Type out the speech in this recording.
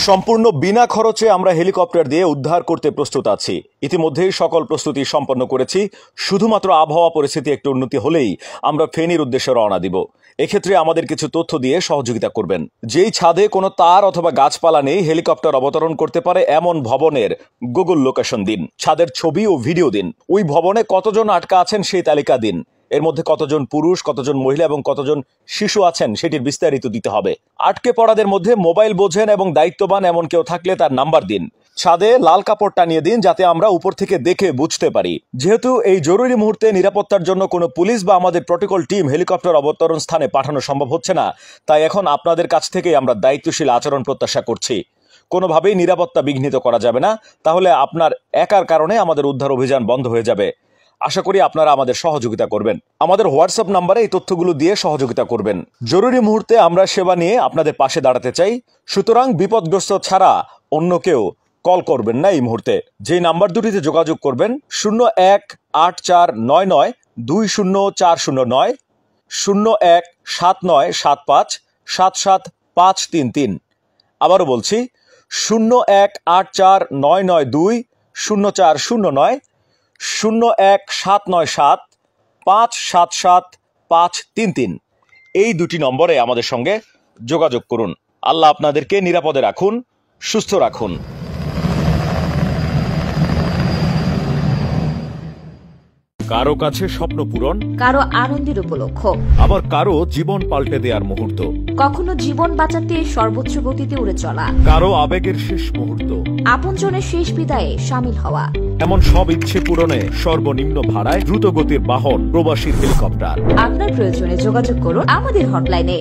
সম্পূর্ণ বিনা খরচে আমরা হেলিকপ্টার দিয়ে উদ্ধার করতে প্রস্তুত আছি। ইতিমধ্যেই সকল প্রস্তুতি সম্পন্ন করেছি। শুধুমাত্র আবহাওয়া পরিস্থিতি একটু উন্নতি হলেই আমরা ফেনীর উদ্দেশ্যে রওনা দিব। এক্ষেত্রে আমাদের কিছু তথ্য দিয়ে সহযোগিতা করবেন। যেই ছাদে কোনো তার অথবা গাছপালা নেই, হেলিকপ্টার অবতরণ করতে পারে এমন ভবনের গুগল লোকেশন দিন, ছাদের ছবি ও ভিডিও দিন, ওই ভবনে কতজন আটকা আছেন সেই তালিকা দিন, এর মধ্যে কতজন পুরুষ, কতজন মহিলা এবং কতজন শিশু আছেন সেটির বিস্তারিত দিতে হবে। আটকে পড়াদের মধ্যে মোবাইল বোঝেন এবং দায়িত্ববান এমন কেউ থাকলে তার নাম্বার দিন। ছাদে লাল কাপড় টানিয়ে দিন যাতে আমরা উপর থেকে দেখে বুঝতে পারি। যেহেতু এই জরুরি মুহূর্তে নিরাপত্তার জন্য কোনো পুলিশ বা আমাদের প্রটোকল টিম হেলিকপ্টার অবতরণ স্থানে পাঠানো সম্ভব হচ্ছে না, তাই এখন আপনাদের কাছ থেকেই আমরা দায়িত্বশীল আচরণ প্রত্যাশা করছি। কোনোভাবেই নিরাপত্তা বিঘ্নিত করা যাবে না, তাহলে আপনার একার কারণে আমাদের উদ্ধার অভিযান বন্ধ হয়ে যাবে। আশা করি আপনারা আমাদের সহযোগিতা করবেন। আমাদের হোয়াটসঅ্যাপ নাম্বারে এই তথ্যগুলো দিয়ে সহযোগিতা করবেন। জরুরি মুহূর্তে আমরা সেবা নিয়ে আপনাদের পাশে দাঁড়াতে চাই, সুতরাং বিপদগ্রস্ত ছাড়া অন্য কেউ কল করবেন না এই মুহূর্তে। যে নাম্বার দুটিতে যোগাযোগ করবেন 018499204009, 017975775533। আবারও বলছি 018499204009, 017975775533। এই দুটি নম্বরে আমাদের সঙ্গে যোগাযোগ করুন। আল্লাহ আপনাদেরকে নিরাপদে রাখুন, সুস্থ রাখুন। কারো কাছে স্বপ্ন পূরণ, কারো আনন্দের উপলক্ষ, আবার কারো জীবন পাল্টে দেওয়ার মুহূর্ত, কখনো জীবন বাঁচাতে সর্বোচ্চ গতিতে উড়ে চলা, কারো আবেগের শেষ মুহূর্ত, আপনজনের শেষ বিদায়ে শামিল হওয়া, এমন সব ইচ্ছে পূরণে সর্বনিম্ন ভাড়ায় দ্রুত গতির বাহন প্রবাসীর হেলিকপ্টার। আপনার প্রয়োজনে যোগাযোগ করুন আমাদের হটলাইনে।